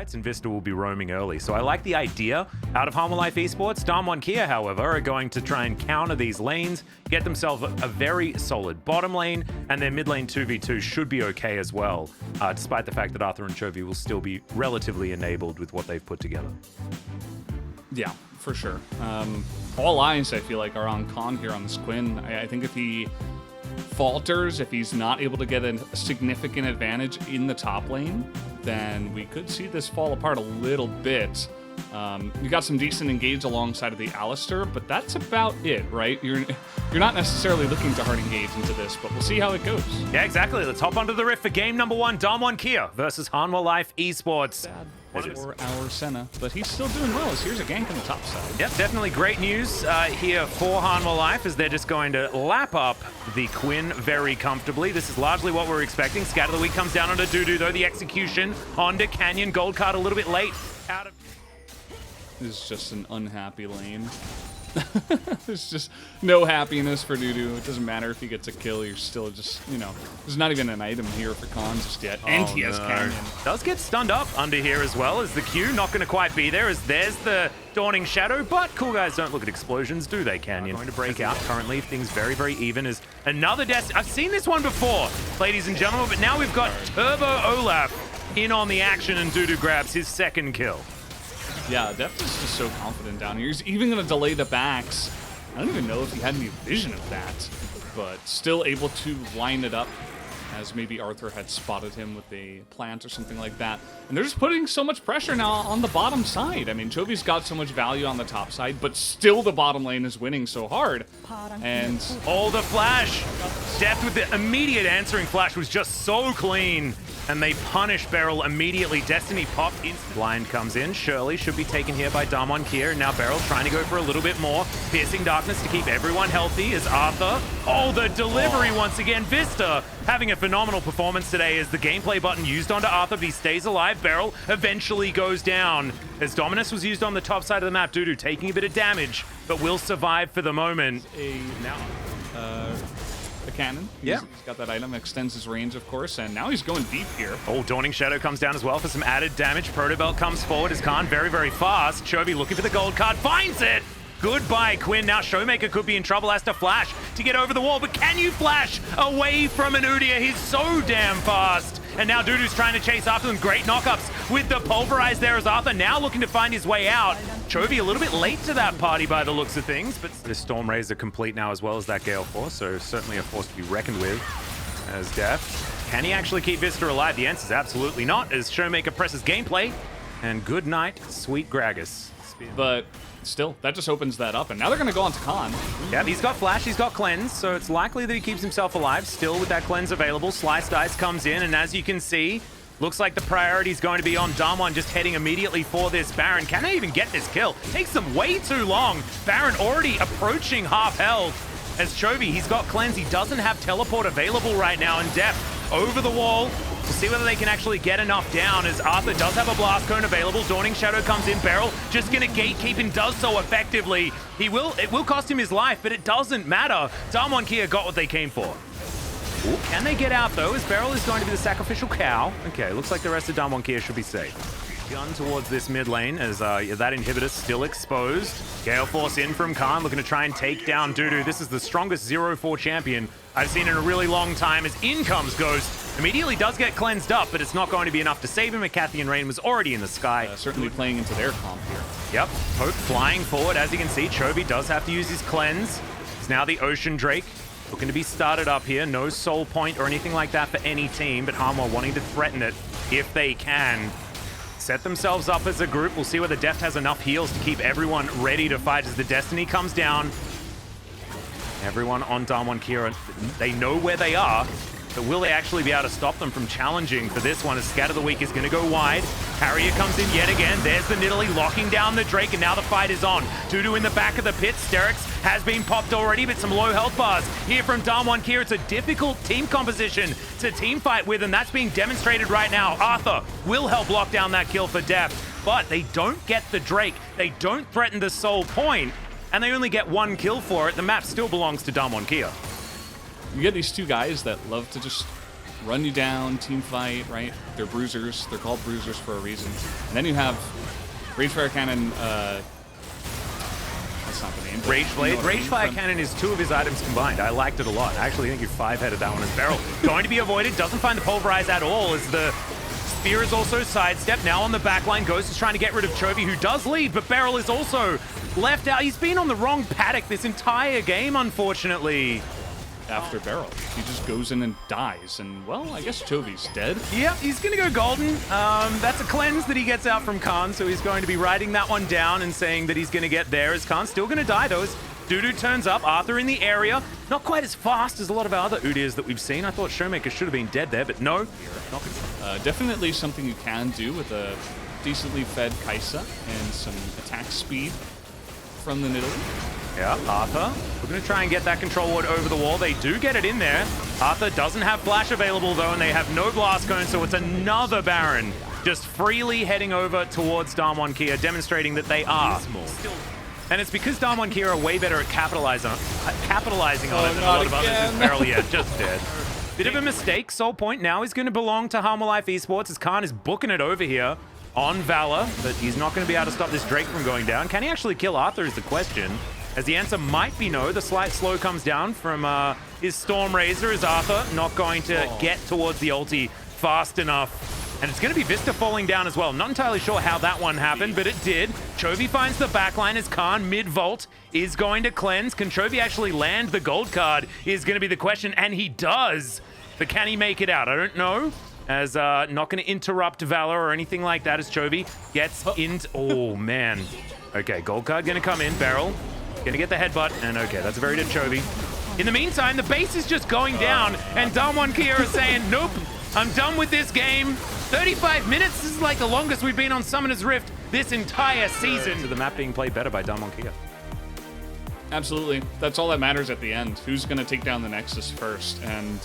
fights, and Vista will be roaming early. So I like the idea out of Harmon Life Esports. Damwon Kia, however, are going to try and counter these lanes, get themselves a very solid bottom lane, and their mid lane 2v2 should be okay as well, despite the fact that Arthur and Chovy will still be relatively enabled with what they've put together. Yeah, for sure. All eyes, I feel like, are on Khan here on this Quinn. I think if he falters, if he's not able to get a significant advantage in the top lane, then we could see this fall apart a little bit. You got some decent engage alongside of the Alistar, but that's about it, right? You're not necessarily looking to hard engage into this, but we'll see how it goes. Yeah, exactly. Let's hop onto the rift for game number 1. Damwon Kia versus Hanwha Life Esports. For our Senna, but he's still doing well as here's a gank on the top side. Yep, definitely great news here for Hanwha Life as they're just going to lap up the Quinn very comfortably. This is largely what we're expecting. Scat of the Week comes down onto Dudu, though. The execution onto Canyon. Gold card a little bit late. This is just an unhappy lane. There's just no happiness for Dudu. It doesn't matter if he gets a kill, you're still just, you know, there's not even an item here for Khan just yet. And he has Canyon. Does get stunned up under here as well as the Q not going to quite be there as there's the Dawning Shadow, but cool guys don't look at explosions, do they, Canyon? Going to break out currently, things very, very even as another death. I've seen this one before, ladies and gentlemen, but now we've got Turbo Olaf in on the action and Dudu grabs his second kill. Yeah, Deft is just so confident down here. He's even going to delay the backs. I don't even know if he had any vision of that, but still able to line it up as maybe Arthur had spotted him with a plant or something like that. And they're just putting so much pressure now on the bottom side. I mean, Chovy's got so much value on the top side, but still the bottom lane is winning so hard. And the flash. Deft with the immediate answering flash was just so clean. And they punish Beryl immediately. Destiny popped in. Blind comes in. Shirley should be taken here by Damwon Kia. And now Beryl trying to go for a little bit more. Piercing Darkness to keep everyone healthy as Arthur. Oh, the delivery once again. Vista having a phenomenal performance today as the gameplay button used onto Arthur, but he stays alive. Beryl eventually goes down as Dominus was used on the top side of the map. Dudu taking a bit of damage, but will survive for the moment. A cannon. He's got that item, extends his range, of course, and now he's going deep here. Oh, Dawning Shadow comes down as well for some added damage. Protobelt comes forward as Khan very, very fast. Chovy looking for the gold card, finds it! Goodbye, Quinn. Now Showmaker could be in trouble, has to flash to get over the wall, but can you flash away from an Udyr? He's so damn fast. And now Dudu's trying to chase after them. Great knockups with the Pulverize there as Arthur now looking to find his way out. Chovy a little bit late to that party by the looks of things, but the Storm Rays are complete now as well as that Gale Force, so certainly a force to be reckoned with as Deft. Can he actually keep Vista alive? The answer is absolutely not as Showmaker presses gameplay. And good night, sweet Gragas. But still, that just opens that up, and now they're going to go on to Khan. Yeah, he's got Flash, he's got Cleanse, so it's likely that he keeps himself alive, still with that Cleanse available. Sliced Ice comes in, and as you can see, looks like the priority is going to be on Damwon, just heading immediately for this Baron. Can they even get this kill? Takes them way too long. Baron already approaching half health. As Chovy, he's got Cleanse, he doesn't have Teleport available right now, in Depth over the wall. We'll see whether they can actually get enough down as Arthur does have a Blast Cone available. Dawning Shadow comes in. Beryl just going to gatekeep and does so effectively. It will cost him his life, but it doesn't matter. Damwon Kia got what they came for. Ooh, can they get out though, as Beryl is going to be the sacrificial cow? Okay, looks like the rest of Damwon Kia should be safe. Gun towards this mid lane as that inhibitor still exposed. Gale Force in from Khan, looking to try and take down Dudu. This is the strongest 0-4 champion I've seen in a really long time as in comes Ghost. Immediately does get cleansed up, but it's not going to be enough to save him. Cathian Rain was already in the sky. Certainly playing into their comp here. Yep, Poke flying forward. As you can see, Chovy does have to use his cleanse. It's now the Ocean Drake looking to be started up here. No soul point or anything like that for any team, but Hanwha wanting to threaten it if they can. Set themselves up as a group. We'll see whether Deft has enough heals to keep everyone ready to fight as the Destiny comes down. Everyone on Damwon Kia, they know where they are, but will they actually be able to stop them from challenging for this one as Scatter the Weak is going to go wide. Harrier comes in yet again. There's the Nidalee locking down the Drake, and now the fight is on. Dudu in the back of the pit. Sterix has been popped already, but some low health bars here from Damwon Kia. It's a difficult team composition to team fight with, and that's being demonstrated right now. Arthur will help lock down that kill for Deft, but they don't get the Drake. They don't threaten the soul point, and they only get one kill for it. The map still belongs to Damwon Kia. You get these two guys that love to just run you down, team fight, right? They're bruisers. They're called bruisers for a reason. And then you have Rage Fire Cannon. That's not the name. Rage Blade. Rage Fire Cannon is 2 of his items combined. I liked it a lot. I actually think you 5-headed that one as Beryl. Going to be avoided. Doesn't find the Pulverize at all as the Spear is also sidestepped. Now on the backline, Ghost is trying to get rid of Chovy, who does lead, but Beryl is also left out. He's been on the wrong paddock this entire game, unfortunately. After Beryl, he just goes in and dies, and well, I guess Chovy's dead. Yep, he's gonna go golden. That's a cleanse that he gets out from Khan, so he's going to be writing that one down and saying that he's gonna get there, as Khan's still gonna die though. Dudu turns up, Arthur in the area. Not quite as fast as a lot of our other Udyrs that we've seen. I thought Showmaker should have been dead there, but no. Definitely something you can do with a decently fed Kai'Sa and some attack speed from the Nidalee. Yeah, Arthur. We're going to try and get that control ward over the wall. They do get it in there. Arthur doesn't have flash available though, and they have no blast cone, so it's another Baron just freely heading over towards Damwon Kia, demonstrating that they are. And it's because Damwon Kia are way better at capitalizing on it than a lot of others. Is Beryl yet just dead. Bit of a mistake. Soul Point now is going to belong to Harmor Life Esports as Khan is booking it over here on Valor, but he's not going to be able to stop this Drake from going down. Can he actually kill Arthur is the question, as the answer might be no. The slight slow comes down from his Storm Razor as Arthur not going to get towards the ulti fast enough. And it's going to be Vista falling down as well. Not entirely sure how that one happened, but it did. Chovy finds the backline as Khan mid-vault is going to cleanse. Can Chovy actually land the gold card is going to be the question, and he does. But can he make it out? I don't know. As not going to interrupt Valor or anything like that as Chovy gets into... Oh, man. Okay, gold card going to come in. Beryl going to get the headbutt, and okay, that's a very good Chovy. In the meantime, the base is just going down, and Damwon Kia is saying, nope, I'm done with this game. 35 minutes, this is like the longest we've been on Summoner's Rift this entire season. So the map being played better by Damwon Kia. Absolutely. That's all that matters at the end. Who's going to take down the Nexus first? And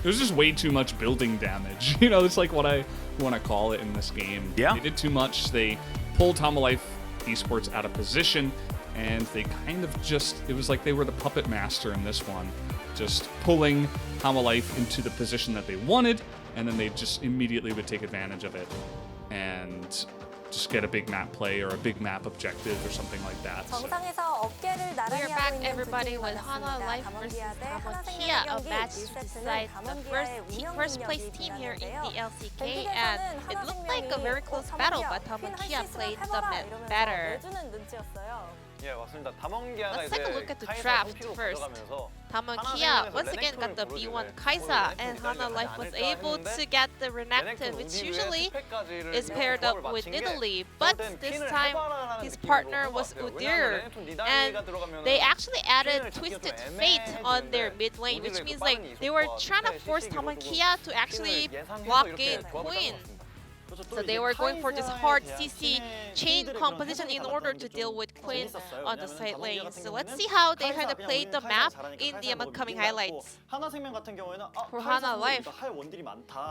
there's just way too much building damage. You know, it's like what I want to call it in this game. Yeah. They did too much. They pulled Harmor Life Esports out of position, and they kind of just, it was like they were the puppet master in this one, just pulling Harmor Life into the position that they wanted, and then they just immediately would take advantage of it and just get a big map play or a big map objective or something like that. So. We're back, everybody, with Hana Life versus Damwon Kia, a match to decide the first place team here in the LCK, and it looked like a very close battle, but Damwon Kia played the better. Let's take a look at the draft first. Damwon Kia once again got the B1 Kai'Sa, and Hana Life was able to get the Renekton, which usually is paired up with Nidalee, but this time his partner was Udyr, and they actually added Twisted Fate on their mid lane, which means like they were trying to force Damwon Kia to actually block in Queen. So they were going for this hard CC chain composition in order to deal with Quinn on the side lane. So let's see how they kind of played the map in the upcoming highlights. For Hana Life,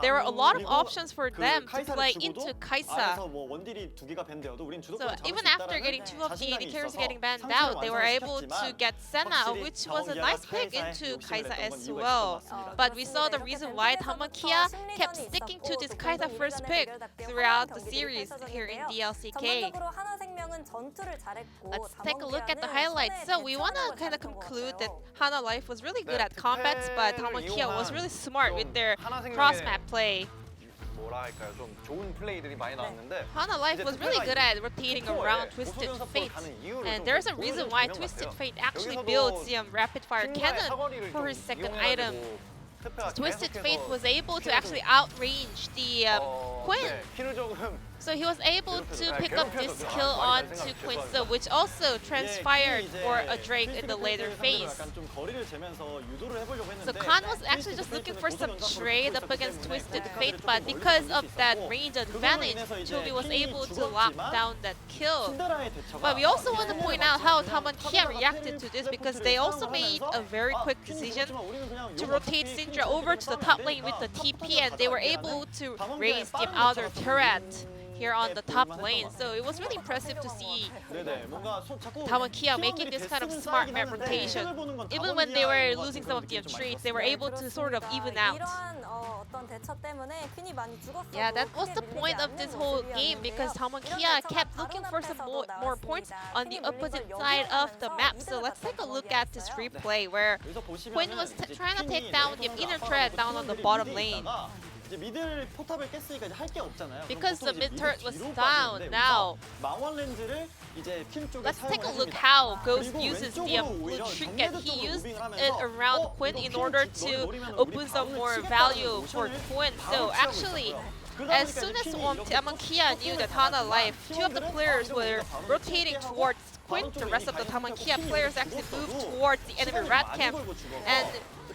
there were a lot of options for them to play into Kai'Sa. So even after getting 2 of the AD carries getting banned out, they were able to get Senna, which was a nice pick into Kai'Sa as well. But we saw the reason why Damwon Kia kept sticking to this Kai'Sa first pick throughout the series here in the LCK. Let's take a look at the highlights. So we want to kind of conclude that Hana Life was really good at combats, but Damwon Kia was really smart with their cross-map play. Hana Life was really good at rotating around Twisted Fate, and there's a reason why Twisted Fate actually builds the rapid fire cannon for his second item. Twisted Fate was able to actually outrange the Quinn. So he was able to pick up this kill onto Quinza, which also transpired for a Drake in the later phase. So Khan was actually just looking for some trade up against Twisted Fate, but because of that range advantage, Chovy was able to lock down that kill. But we also want to point out how Damwon Kia reacted to this, because they also made a very quick decision to rotate Syndra over to the top lane with the TP, and they were able to raise the outer turret. here on the top lane. So it was really impressive to see Damwon Kia making this kind of smart map rotation. Even when they were losing some of the trees, they were able to sort of even out. Yeah, that was the point of this whole game because Damwon Kia kept looking for some more points on the opposite side of the map. So let's take a look at this replay where Quinn was trying to take down the inner thread down on the bottom lane. Because the mid turret was down now. Let's take a look how Ghost uses the blue trinket. He used it around Quinn in order to open some more value for Quinn. So actually, as soon as Damwon Kia knew that Hana Life, two of the players were rotating towards Quinn. The rest of the Damwon Kia players actually moved towards the enemy rat camp and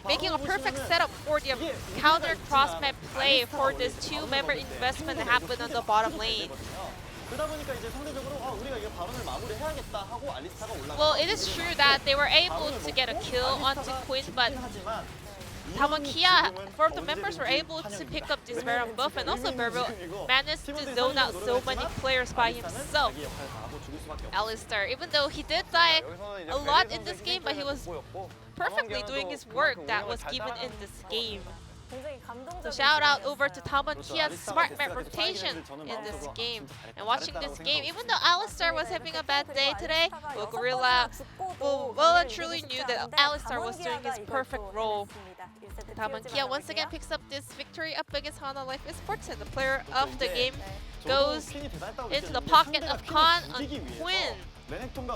making a perfect setup for the counter cross-map play for this two-member investment that happened on the bottom lane. Well, it is true that they were able to get a kill onto Quinn, but Damwon Kia, 4 of the members were able to pick up this Baron buff, and also Berbil managed to zone out so many players by himself. Alistar, even though he did die a lot in this game, but he was perfectly doing his work that was given in this game. So shout out over to Damwon Kia's smart map rotation in this game. And watching this game, even though Alistar was having a bad day today, well, Gorilla well and truly knew that Alistar was doing his perfect role. Damwon Kia once again picks up this victory up against Hana Life Esports, and the player of the game goes into the pocket of Khan on Quinn. Renekton,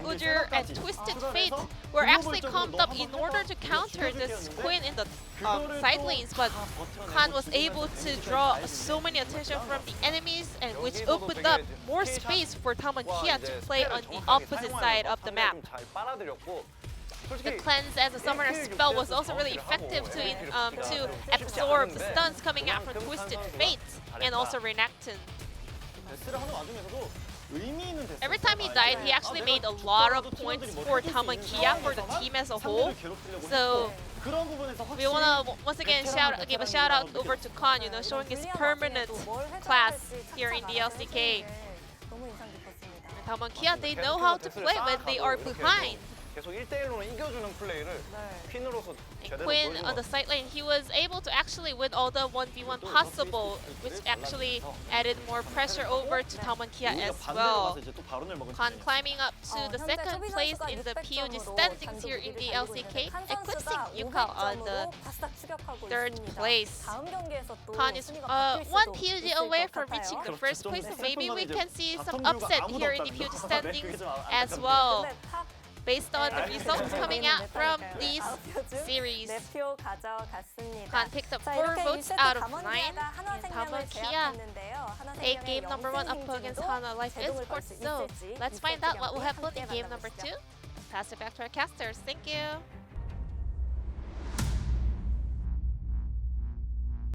Udyr, and Twisted Fate were actually comped up in order to counter this Quinn in the side lanes, but Khan was able to draw so many attention from the enemies, and which opened up more space for Damwon Kia to play on the opposite side of the map. The cleanse as a summoner spell was also really effective to absorb the stuns coming out from Twisted Fate and also Renekton. Every time he died, he actually made a lot of points for Damwon Kia, for the team as a whole. So we want to once again give a shout out over to Khan, you know, showing his permanent class here in the LCK. Damwon Kia, they know how to play when they are behind. And Quinn on the side lane, he was able to actually win all the 1v1 possible, which actually added more pressure over to Damwon Kia as well. Khan climbing up to the second place in the POG standings here in the LCK, eclipsing Yukao on the third place. Khan is one POG away from reaching the first place, so maybe we can see some upset here in the POG standings as well, based on the results coming out from these series. Khan picked up 4 votes out of 9. Damwon Kia take game number 1 up against Hana Life Esports. So let's find out what will happen in game number 2. Pass it back to our casters. Thank you.